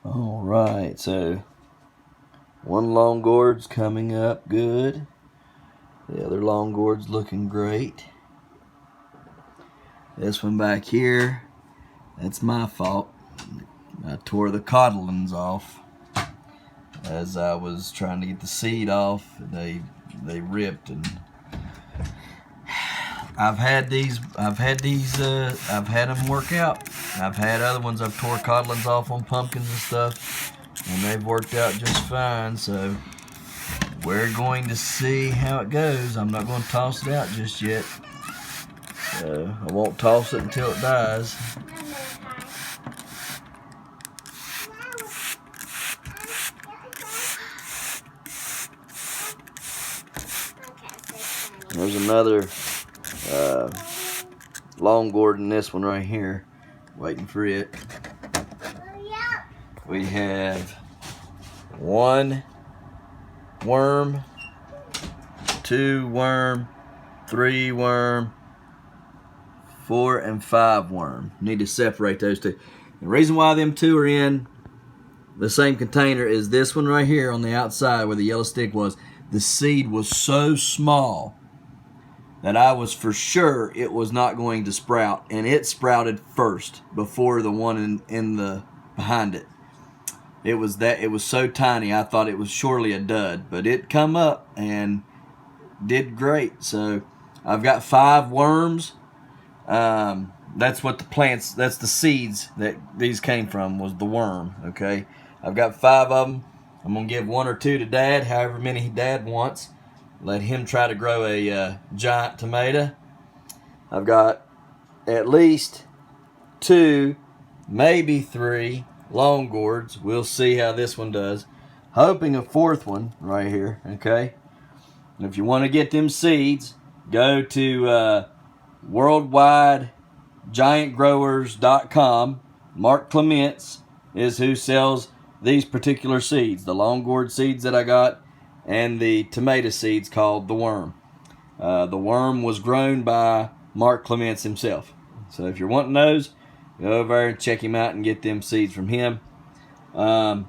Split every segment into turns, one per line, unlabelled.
All right, so one long gourd's coming up good. The other long gourd's looking great. This one back here, that's my fault. I tore the cotyledons off as I was trying to get the seed off. They ripped, and I've had them work out. I've had other ones I've tore cotyledons off on pumpkins and stuff, and they've worked out just fine. So we're going to see how it goes. I'm not going to toss it out just yet. I won't toss it until it dies. There's another long gourd in this one right here, waiting for it. We have 1 worm, 2 worm, 3 worm, 4 and 5 worm. Need to separate those two. The reason why them two are in the same container is this one right here on the outside where the yellow stick was. The seed was so small that I was for sure it was not going to sprout, and it sprouted first before the one in the behind it. It was so tiny I thought it was surely a dud, but it come up and did great. So I've got 5 worms. That's what that's the seeds that these came from, was the worm. Okay, I've got 5 of them. I'm gonna give 1 or 2 to Dad, however many Dad wants. Let him try to grow a giant tomato. I've got at least 2, maybe 3 long gourds. We'll see how this one does. Hoping a 4th one right here, okay? And if you want to get them seeds, go to worldwidegiantgrowers.com. Mark Clements is who sells these particular seeds, the long gourd seeds that I got, and the tomato seeds called the worm. The worm was grown by Mark Clements himself. So if you're wanting those, go over there and check him out and get them seeds from him. On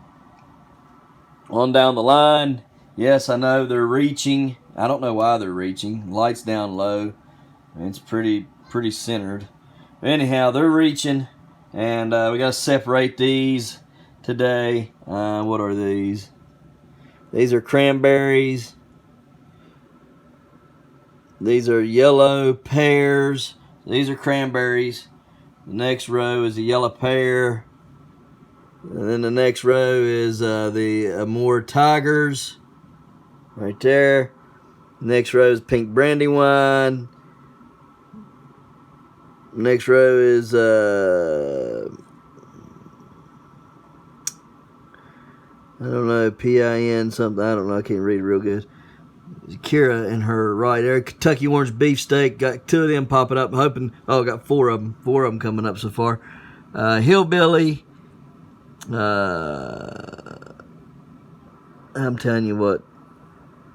down the line, yes, I know they're reaching. I don't know why they're reaching. Light's down low. It's pretty centered. But anyhow, they're reaching, and we got to separate these today. What are these? These are cranberries. These are yellow pears. These are cranberries. The next row is a yellow pear. And then the next row is the Amur Tigers. Right there. Next row is pink brandywine. Next row is I don't know, PIN something. I don't know. I can't read it real good. Kira in her right there. Kentucky orange beefsteak. Got 2 of them popping up. Hoping. Oh, got 4 of them. 4 of them coming up so far. Hillbilly. I'm telling you what.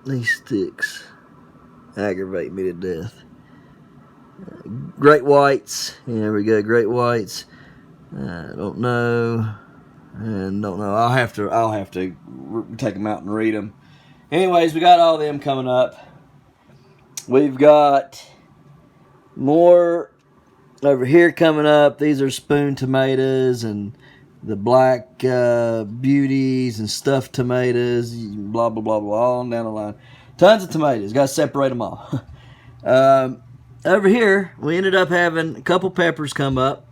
These sticks aggravate me to death. Great whites. There we go. Great whites. I don't know. And don't know. I'll have to take them out and read them. Anyways, we got all them coming up. We've got more over here coming up. These are spoon tomatoes and the black beauties and stuffed tomatoes. Blah blah blah blah. All on down the line. Tons of tomatoes. Got to separate them all. Over here, we ended up having a couple peppers come up.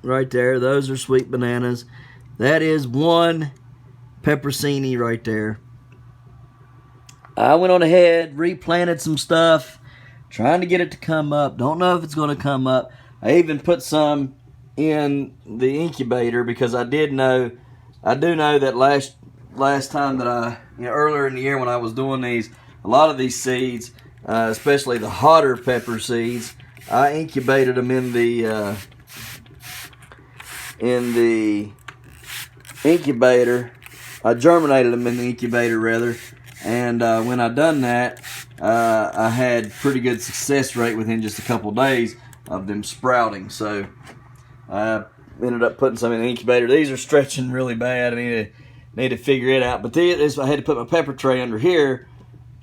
Right there. Those are sweet bananas. That is 1 pepperoncini right there. I went on ahead, replanted some stuff, trying to get it to come up. Don't know if it's going to come up. I even put some in the incubator because I do know that last time that earlier in the year when I was doing these, a lot of these seeds, especially the hotter pepper seeds, I incubated them in the incubator. I germinated them in the incubator rather, and when I done that, I had pretty good success rate within just a couple days of them sprouting. So ended up putting some in the incubator. These are stretching really bad. I need to figure it out. But this, I had to put my pepper tray under here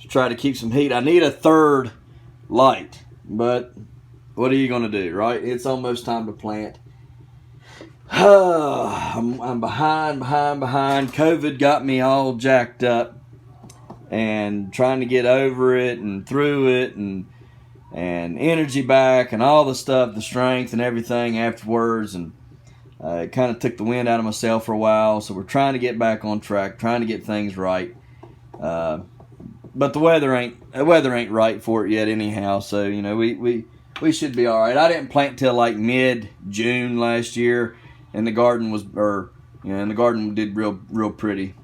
to try to keep some heat. I need a third light, but what are you going to do, right? It's almost time to plant. I'm behind. COVID got me all jacked up and trying to get over it and through it and energy back and all the stuff, the strength and everything afterwards. And it kind of took the wind out of myself for a while. So we're trying to get back on track, trying to get things right. But the weather ain't right for it yet anyhow. So, you know, we should be all right. I didn't plant till like mid-June last year. And the garden did real pretty.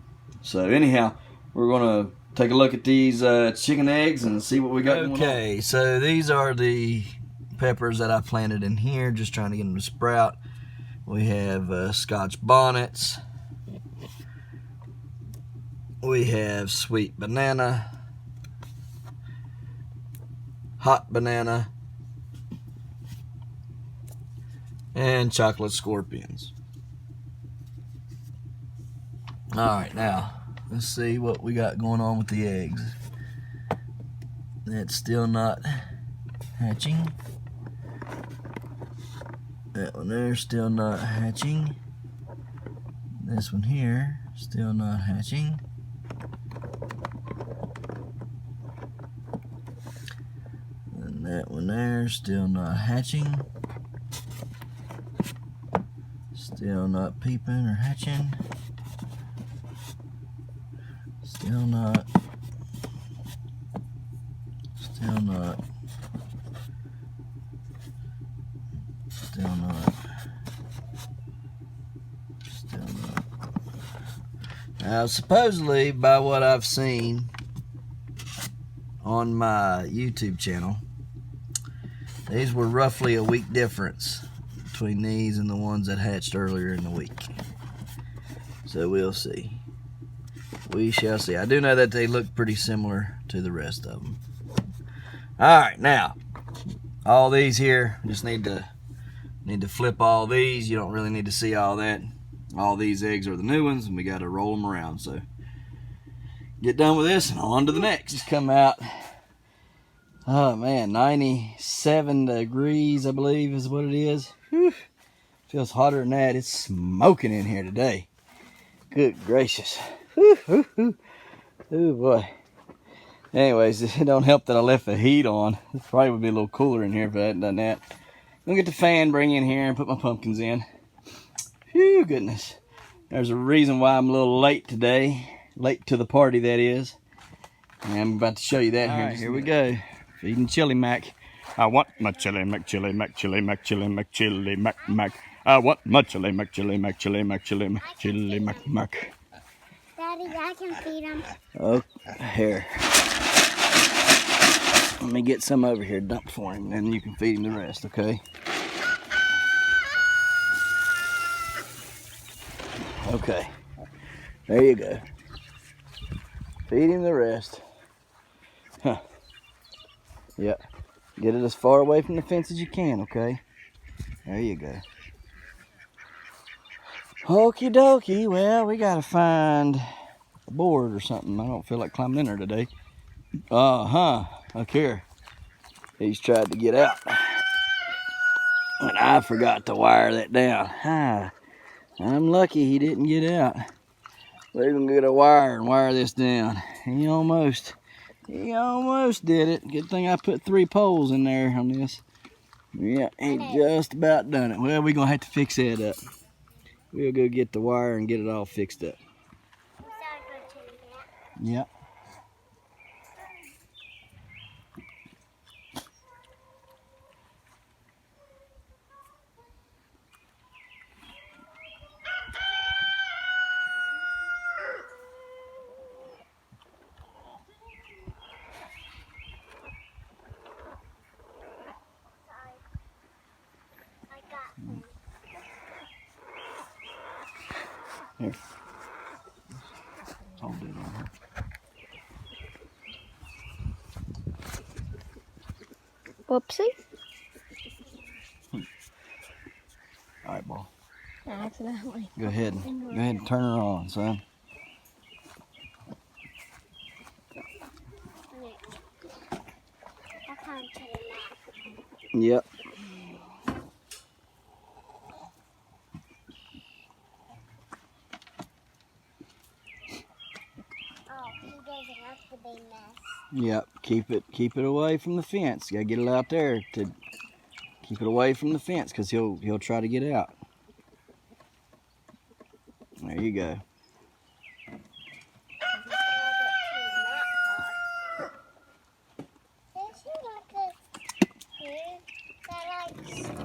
So anyhow, we're gonna take a look at these chicken eggs and see what we got going on. Okay, so these are the peppers that I planted in here, just trying to get them to sprout. We have Scotch bonnets. We have sweet banana, hot banana, and chocolate scorpions. Alright, now let's see what we got going on with the eggs. That's still not hatching. That one there still not hatching. This one here still not hatching. And that one there still not hatching. Still not peeping or hatching. Still not. Still not. Still not. Still not. Now, supposedly, by what I've seen on my YouTube channel, these were roughly a week difference between these and the ones that hatched earlier in the week. So we'll see. We shall see. I do know that they look pretty similar to the rest of them. Alright, now, all these here, just need to flip all these. You don't really need to see all that. All these eggs are the new ones, and we got to roll them around. So, get done with this, and on to the next. Just come out, oh man, 97 degrees, I believe is what it is. Whew. Feels hotter than that. It's smoking in here today. Good gracious. Oh boy. Anyways, it don't help that I left the heat on. It probably would be a little cooler in here if I hadn't done that. I'm gonna get the fan, bring in here, and put my pumpkins in. Phew, goodness. There's a reason why I'm a little late today. Late to the party, that is. And I'm about to show you that here. Right, here we go. Feeding Chili Mac.
I want my chili mac, chili mac, chili mac, chili mac, chili mac, mac. I want my chili mac, chili mac, chili mac, chili mac, chili mac, mac.
Daddy, I can feed him.
Oh, here. Let me get some over here dumped for him, and you can feed him the rest, okay? Okay. There you go. Feed him the rest. Huh. Yep. Get it as far away from the fence as you can, okay? There you go. Okie dokie. Well, we gotta find a board or something. I don't feel like climbing in there today. Look here. He's tried to get out. And I forgot to wire that down. I'm lucky he didn't get out. We're gonna get a wire and wire this down. He almost did it. Good thing I put 3 poles in there on this. Yeah, he just about done it. Well, we're gonna have to fix that up. We'll go get the wire and get it all fixed up. Yep. Here. Hold it on here.
Whoopsie.
All right, ball.
Accidentally.
Go ahead and turn her on, son.
I'll come to the map.
Yep.
Oh, he doesn't have to be mess.
Yep. Keep it away from the fence. You gotta get it out there to keep it away from the fence, because he'll try to get out. There you go.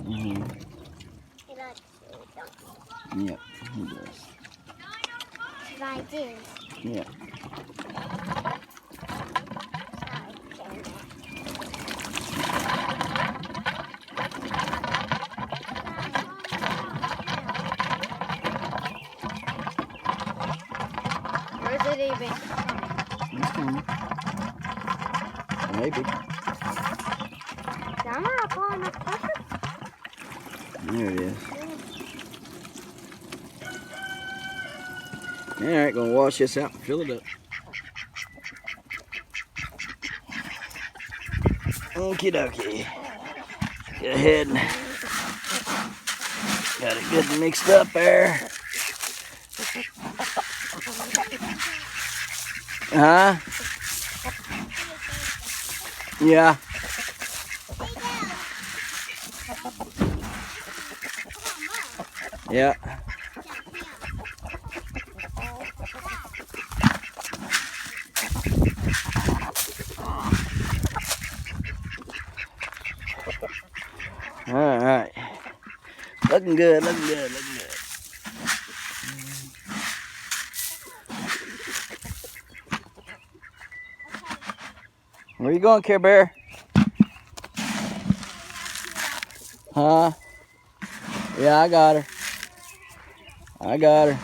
Mm-hmm. Yep, he does.
I do.
Yeah.
Where's it even?
It's coming. Maybe.
I'm not pulling up pressure.
There it is. Alright, gonna wash this out and fill it up. Okie dokie. Go ahead and got it good and mixed up there. Huh? Yeah. Yeah. All right. Looking good, looking good, looking good. Where you going, Care Bear? Huh? Yeah, I got her. I got her.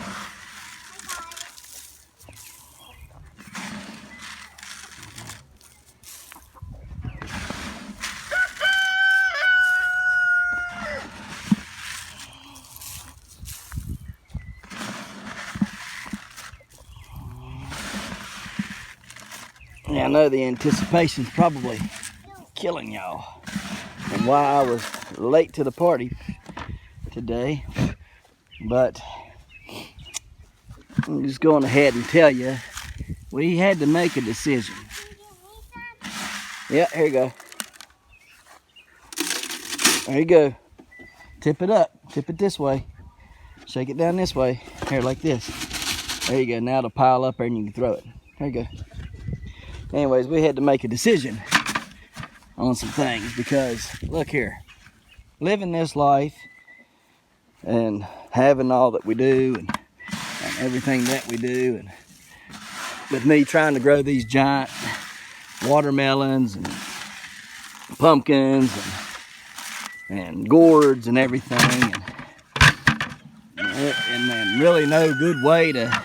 Yeah, I know the anticipation's probably killing y'all. And why I was late to the party today. But I'm just going ahead and tell you, we had to make a decision. Yeah, here you go. There you go. Tip it up. Tip it this way. Shake it down this way. Here, like this. There you go. Now it'll pile up there and you can throw it. There you go. Anyways, we had to make a decision on some things because, look here. Living this life and having all that we do and everything that we do, and with me trying to grow these giant watermelons and pumpkins and gourds and everything, and then really no good way to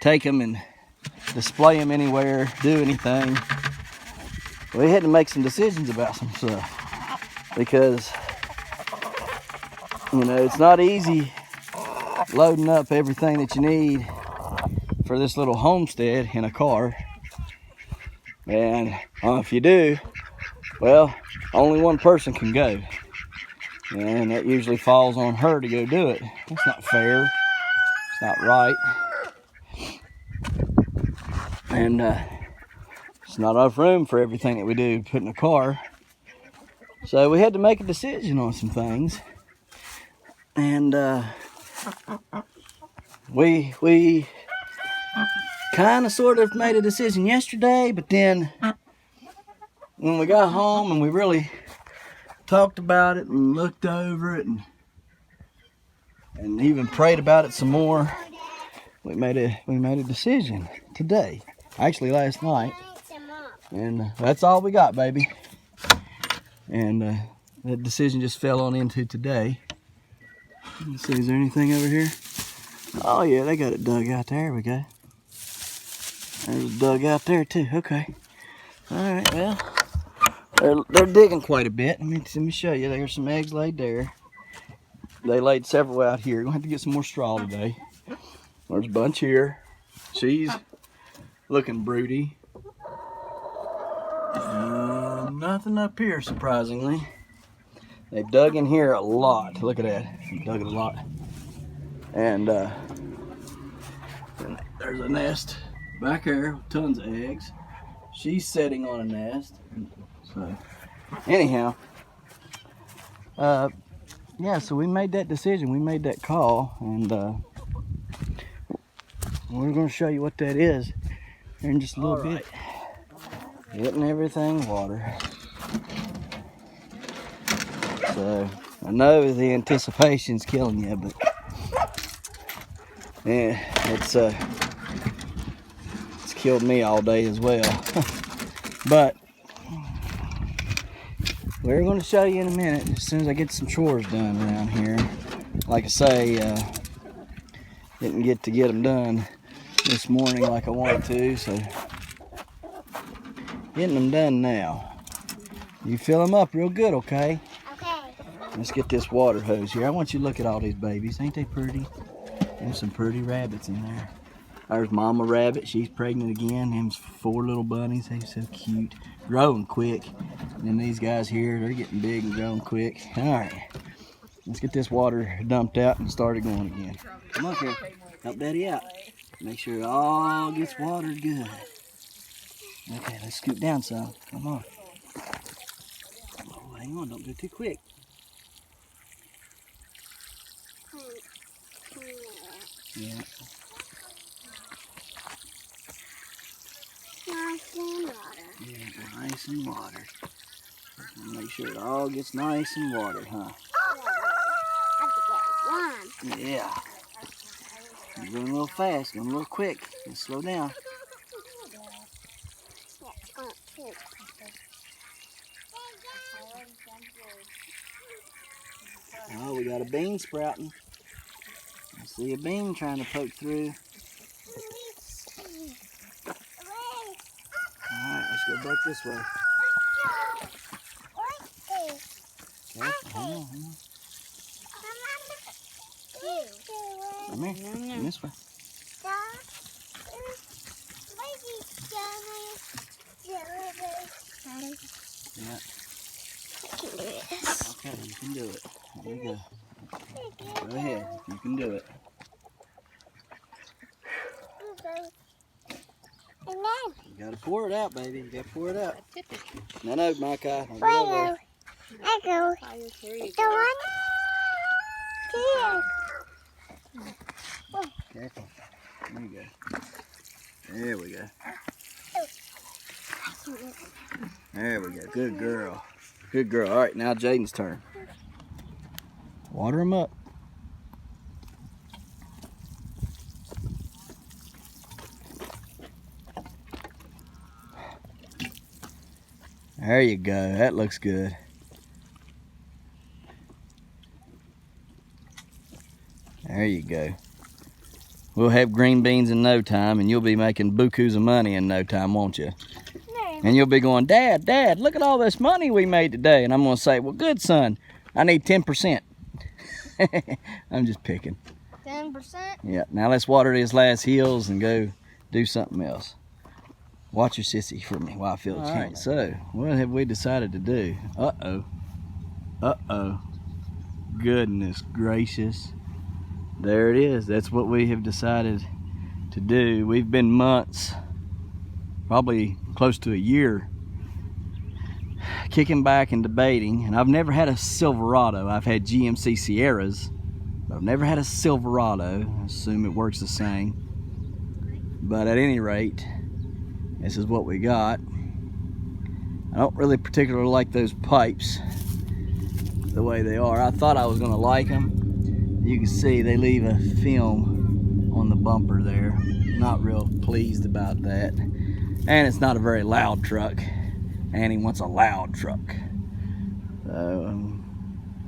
take them and display them anywhere, do anything. We had to make some decisions about some stuff because, you know, it's not easy loading up everything that you need for this little homestead in a car. And if you do, well, only one person can go. And that usually falls on her to go do it. That's not fair. It's not right. And it's not enough room for everything that we do put in a car. So we had to make a decision on some things. And we kind of sort of made a decision yesterday, but then when we got home and we really talked about it and looked over it and even prayed about it some more, we made a decision today. Actually last night. And that's all we got, baby. And that decision just fell on into today. Let's see, is there anything over here? Oh yeah, they got it dug out there. There we go. There's a dug out there too. Okay. All right. Well, they're digging quite a bit. Let me show you. There's some eggs laid there. they laid several out here. Gonna have to get some more straw today. There's a bunch here. She's looking broody. Nothing up here, surprisingly. They've dug in here a lot. Look at that. They dug it a lot. And there's a nest back there with tons of eggs. She's sitting on a nest. So, anyhow, yeah, so we made that decision. We made that call, and we're going to show you what that is here in just a little bit. Getting everything water. So I know the anticipation's killing you, but yeah, it's killed me all day as well. But we're going to show you in a minute as soon as I get some chores done around here. Like I say, didn't get to get them done this morning like I wanted to, so getting them done now. You fill them up real good, okay?
Okay.
Let's get this water hose here. I want you to look at all these babies. Ain't they pretty? There's some pretty rabbits in there. There's Mama Rabbit. She's pregnant again. Them's 4 little bunnies. They're so cute. Growing quick. And then these guys here, they're getting big and growing quick. All right. Let's get this water dumped out and start it going again. Come on, here. Help Daddy out. Make sure it all gets watered good. Okay, let's scoot down some. Come on. Oh, hang on. Don't go too quick. Yeah.
Nice and water.
Yeah, nice and watered. Make sure it all gets nice and watered, huh?
I have to get one.
Yeah. You're going a little fast, going a little quick. Let's slow down. Oh, we got a bean sprouting. I see a bean trying to poke through. Alright, let's go back this way. Okay, hang on. Come here, come this way. Yeah. Okay, you can do it. There you go. Go ahead, you can do it. You gotta pour it out, baby. You gotta pour it out. No, Micah.
I go. The one here.
Careful. There you go. There we go. There we go. Good girl. Good girl. All right, now Jaden's turn. Water them up. There you go. That looks good. There you go. We'll have green beans in no time, and you'll be making bukus of money in no time, won't you? And you'll be going, Dad, look at all this money we made today. And I'm going to say, well, good, son. I need 10%. I'm just picking.
10%?
Yeah. Now let's water these last hills and go do something else. Watch your sissy for me while I fill the tank. All right, so what have we decided to do? Uh-oh. Uh-oh. Goodness gracious. There it is. That's what we have decided to do. We've been months, probably close to a year, kicking back and debating. And I've never had a Silverado. I've had GMC Sierras, but I've never had a Silverado. I assume it works the same. But at any rate, this is what we got. I don't really particularly like those pipes the way they are. I thought I was going to like them. You can see they leave a film on the bumper there. Not real pleased about that. And it's not a very loud truck. And he wants a loud truck.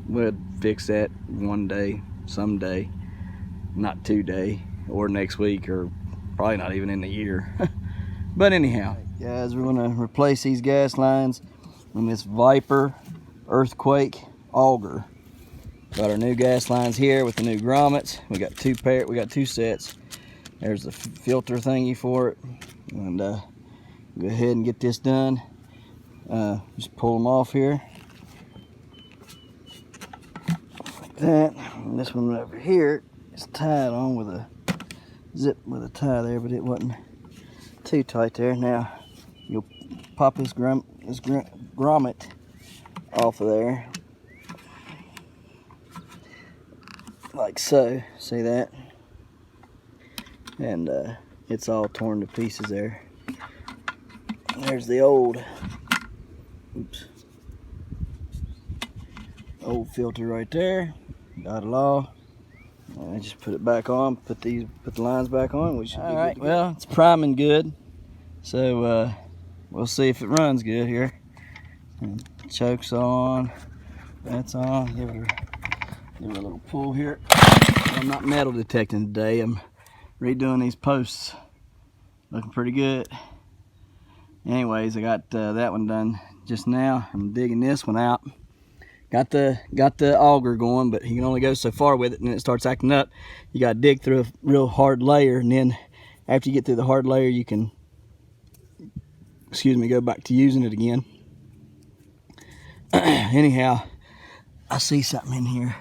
We'll fix that one day, someday. Not today, or next week, or probably not even in the year. But anyhow, guys, we're gonna replace these gas lines on this Viper Earthquake auger. Got our new gas lines here with the new grommets. We got two sets. There's the filter thingy for it. And go ahead and get this done. Just pull them off here. Like that. And this one over here is tied on with a zip with a tie there, but it wasn't too tight there. Now you'll pop this grommet off of there. Like so. See that? And it's all torn to pieces there. There's the old filter right there. Got it all. I just put it back on, put the lines back on. We should be all right. Well, it's priming good, so we'll see if it runs good here. And choke's on, that's on. Give it a little pull here. I'm not metal detecting today. I'm redoing these posts. Looking pretty good. Anyways, I got that one done just now. I'm digging this one out. Got the auger going, but you can only go so far with it, and then it starts acting up. You got to dig through a real hard layer, and then after you get through the hard layer, you can, go back to using it again. Anyhow, I see something in here.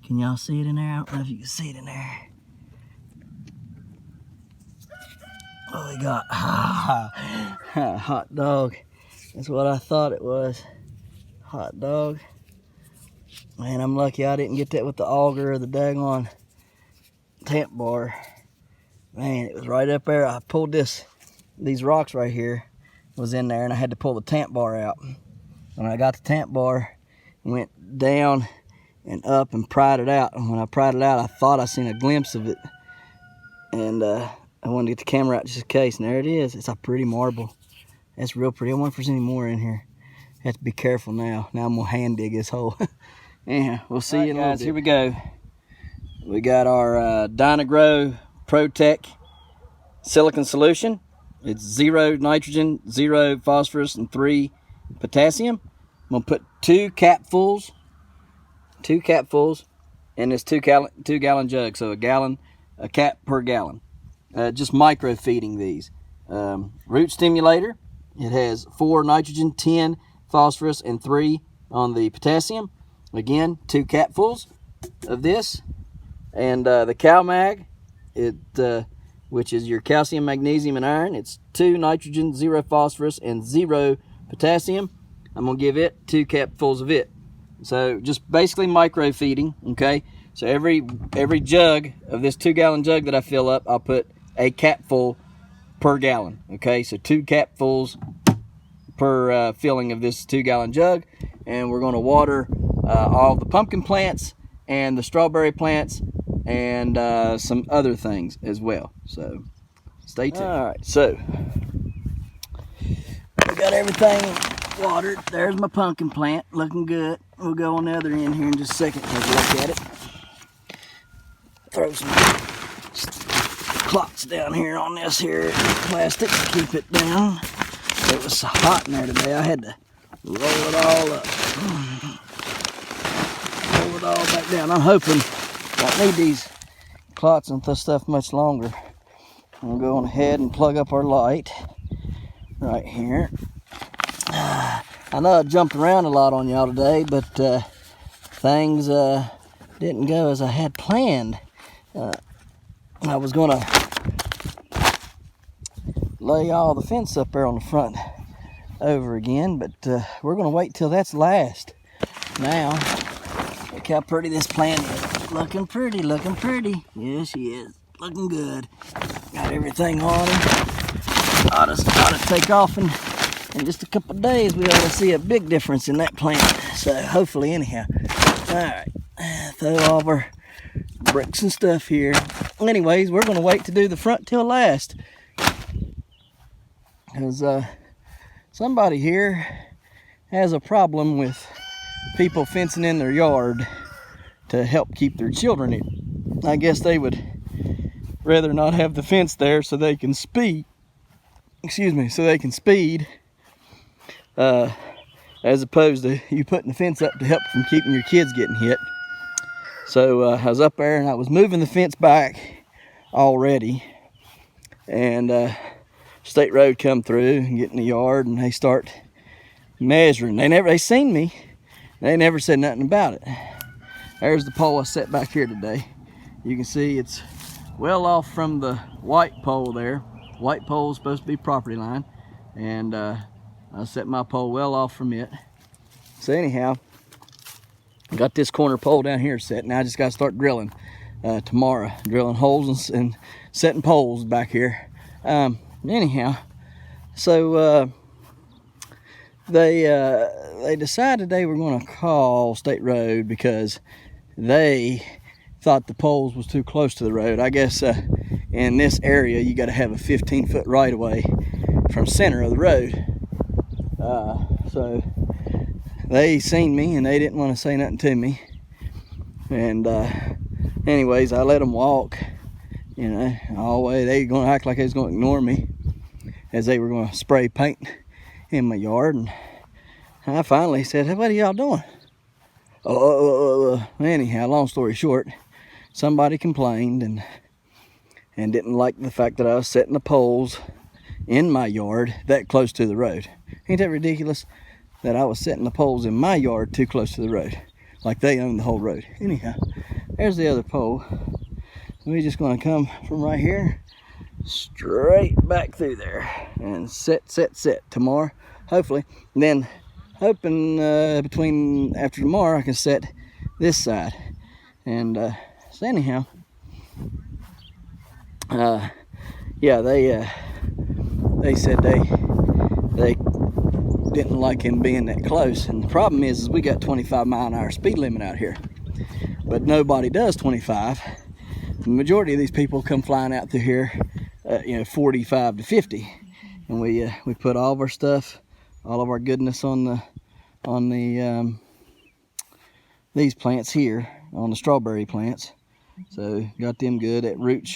Can y'all see it in there? I don't know if you can see it in there. What we got? Hot dog. That's what I thought it was. Hot dog. Man, I'm lucky I didn't get that with the auger or the daggone tamp bar. Man, it was right up there. I pulled these rocks right here was in there, and I had to pull the tamp bar out. When I got the tamp bar, went down and up and pried it out. And when I pried it out, I thought I seen a glimpse of it. And I wanted to get the camera out just in case. And there it is. It's a pretty marble. That's real pretty. I wonder if there's any more in here. Have to be careful now. Now I'm gonna hand dig this hole. Yeah, we'll see you in a little bit. Here we go. We got our Dynagrow ProTech silicon solution. It's 0 nitrogen, 0 phosphorus, and 3 potassium. I'm gonna put two capfuls in this two gallon jug. So a cap per gallon. Just micro feeding these. Root stimulator. It has 4 nitrogen, 10 phosphorus, and 3 on the potassium. Again, 2 capfuls of this. And the CalMag, which is your calcium, magnesium, and iron. It's 2 nitrogen, 0 phosphorus, and 0 potassium. I'm gonna give it 2 capfuls of it. So just basically micro feeding, okay? So every jug of this 2 gallon jug that I fill up, I'll put a capful per gallon, okay? So 2 capfuls per filling of this 2 gallon jug. And we're gonna water all the pumpkin plants and the strawberry plants and some other things as well. So stay tuned. All right, so we got everything watered. There's my pumpkin plant, looking good. We'll go on the other end here in just a second, take a look at it. Throw some clots down here on this here plastic to keep it down. It was so hot in there today, I had to roll it all up. Roll it all back down. I'm hoping I won't need these clots and stuff much longer. We'll go on ahead and plug up our light right here. I know I jumped around a lot on y'all today, but things didn't go as I had planned. I was gonna lay all the fence up there on the front over again, but we're gonna wait till that's last. Now, look how pretty this plant is. Looking pretty, looking pretty. Yes, she is. Looking good. Got everything on her. Ought to take off in just a couple of days. We ought to see a big difference in that plant. So hopefully, anyhow. All right, throw all of our bricks and stuff here. Anyways, we're gonna wait to do the front till last, because somebody here has a problem with people fencing in their yard to help keep their children in. I guess they would rather not have the fence there so they can speed. As opposed to you putting the fence up to help from keeping your kids getting hit. So I was up there and I was moving the fence back already, and state road come through and get in the yard, and they start measuring. They seen me. They never said nothing about it. There's the pole I set back here today. You can see it's well off from the white pole there. White pole is supposed to be property line, and I set my pole well off from it. So anyhow, got this corner pole down here set. Now I just got to start drilling tomorrow, drilling holes and setting poles back here. Anyhow, so they decided they were going to call state road because they thought the poles was too close to the road. I guess in this area you got to have a 15-foot right of way from center of the road. So they seen me and they didn't want to say nothing to me. And anyways, I let them walk. You know, always they gonna act like they was gonna ignore me, as they were gonna spray paint in my yard. And I finally said, "Hey, what are y'all doing?" Anyhow, long story short, somebody complained and didn't like the fact that I was setting the poles in my yard that close to the road. Ain't that ridiculous? That I was setting the poles in my yard too close to the road, like they own the whole road. Anyhow, there's the other pole. We're just gonna come from right here straight back through there and set tomorrow, hopefully. And then hoping between after tomorrow I can set this side. And so anyhow, yeah, they said they didn't like him being that close. And the problem is we got 25-mile-an-hour speed limit out here, but nobody does 25. The majority of these people come flying out through here, 45 to 50, and we put all of our stuff, all of our goodness on these plants here, on the strawberry plants. So got them good. That root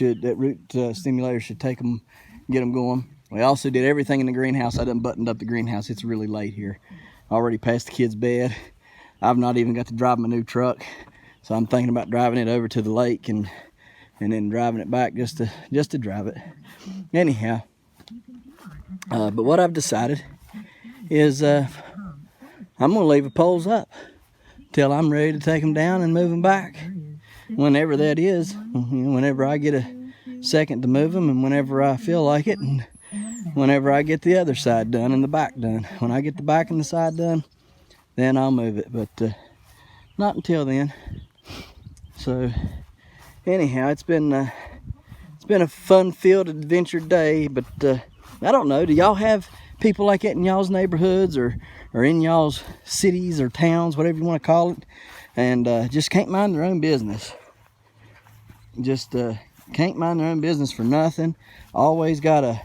stimulator should take them, get them going. We also did everything in the greenhouse. I done buttoned up the greenhouse. It's really late here. Already past the kids' bed. I've not even got to drive my new truck, so I'm thinking about driving it over to the lake and then driving it back just to drive it. Anyhow, but what I've decided is I'm gonna leave the poles up till I'm ready to take them down and move them back, whenever that is. Whenever I get a second to move them, and whenever I feel like it, and whenever I get the other side done and the back done. When I get the back and the side done, then I'll move it, but not until then. So anyhow, it's been a fun-filled adventure day. But I don't know, do y'all have people like that in y'all's neighborhoods or in y'all's cities or towns, whatever you want to call it, and just can't mind their own business? Just can't mind their own business for nothing. Always gotta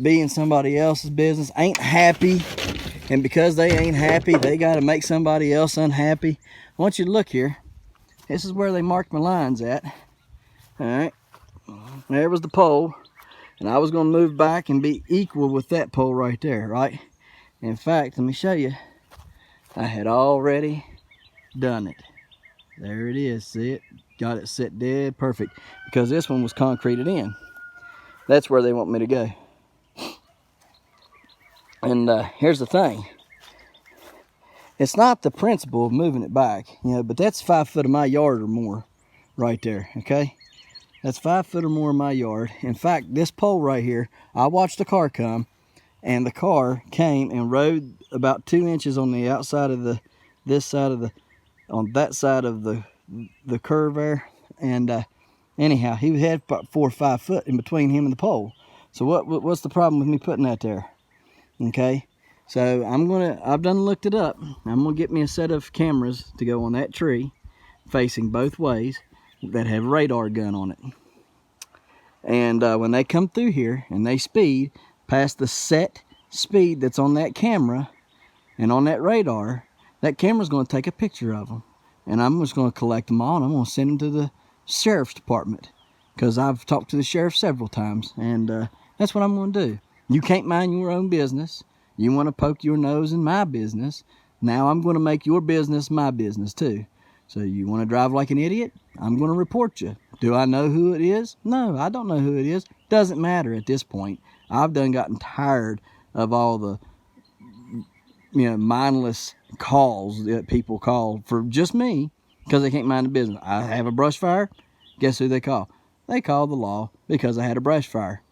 be in somebody else's business. Ain't happy, and because they ain't happy, they gotta make somebody else unhappy. I want you to look here. This is where they marked my lines at. All right, there was the pole, and I was gonna move back and be equal with that pole right there, right? In fact, let me show you. I had already done it. There it is, see it? Got it set dead perfect, because this one was concreted in. That's where they want me to go. And here's the thing. It's not the principle of moving it back, but that's 5 foot of my yard or more right there, okay? That's 5 foot or more of my yard. In fact, this pole right here, I watched the car come, and the car came and rode about 2 inches on the outside of on that side of the curve there. And anyhow, he had about 4 or 5 foot in between him and the pole. So what's the problem with me putting that there? Okay, so I've done looked it up. I'm gonna get me a set of cameras to go on that tree facing both ways that have a radar gun on it. And when they come through here and they speed past the set speed that's on that camera and on that radar, that camera's going to take a picture of them. And I'm just going to collect them all, and I'm going to send them to the sheriff's department, because I've talked to the sheriff several times, and that's what I'm going to do. You can't mind your own business. You want to poke your nose in my business. Now I'm going to make your business my business too. So you want to drive like an idiot? I'm going to report you. Do I know who it is? No, I don't know who it is. Doesn't matter at this point. I've done gotten tired of all the mindless calls that people call for just me because they can't mind the business. I have a brush fire. Guess who they call? They call the law because I had a brush fire.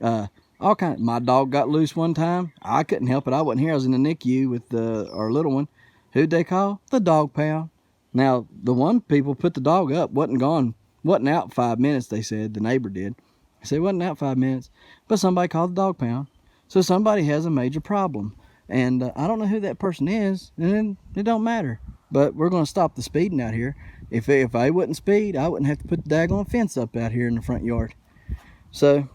All kind. My dog got loose one time. I couldn't help it. I wasn't here. I was in the NICU with our little one. Who'd they call? The dog pound. Now the one people put the dog up wasn't out 5 minutes. They said the neighbor did. They said wasn't out 5 minutes, but somebody called the dog pound. So somebody has a major problem, and I don't know who that person is, and it don't matter. But we're gonna stop the speeding out here. If I wouldn't speed, I wouldn't have to put the daggone fence up out here in the front yard. So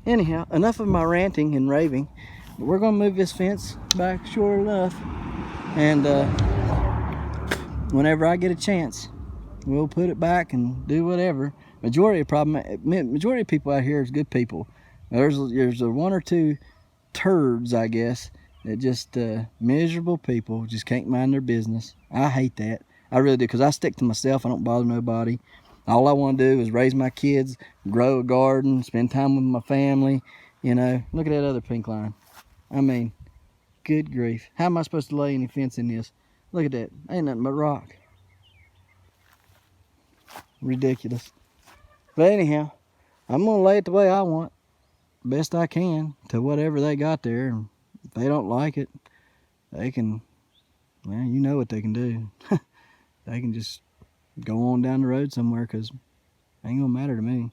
anyhow, enough of my ranting and raving. But we're gonna move this fence back sure enough, and whenever I get a chance, we'll put it back and do whatever. Majority of people out here is good people. There's a one or two turds, I guess, that just miserable people just can't mind their business. I hate that. I really do, because I stick to myself. I don't bother nobody. All I want to do is raise my kids, grow a garden, spend time with my family. Look at that other pink line. I mean, good grief. How am I supposed to lay any fence in this? Look at that. Ain't nothing but rock. Ridiculous. But anyhow, I'm going to lay it the way I want. Best I can to whatever they got there. And if they don't like it, they can, well, you know what they can do. They can just go on down the road somewhere, because it ain't going to matter to me.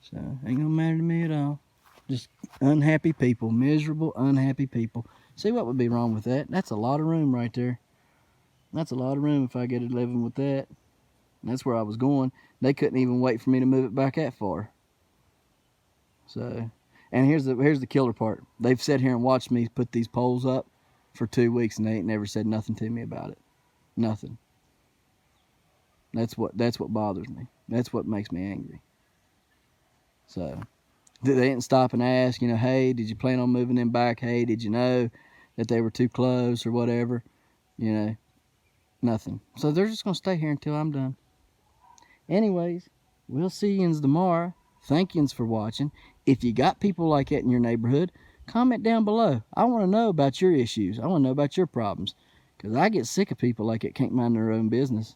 So, ain't going to matter to me at all. Just unhappy people. Miserable, unhappy people. See what would be wrong with that? That's a lot of room right there. That's a lot of room if I get it living with that. And that's where I was going. They couldn't even wait for me to move it back that far. So, and here's the killer part. They've sat here and watched me put these poles up for 2 weeks, and they ain't never said nothing to me about it. Nothing. That's what bothers me. That's what makes me angry. So, they didn't stop and ask, hey, did you plan on moving them back? Hey, did you know that they were too close or whatever? Nothing. So they're just going to stay here until I'm done. Anyways, we'll see yous tomorrow. Thank yous for watching. If you got people like that in your neighborhood, comment down below. I want to know about your issues. I want to know about your problems. Because I get sick of people like that can't mind their own business.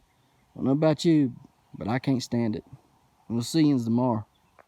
I don't know about you, but I can't stand it. We'll see yous tomorrow.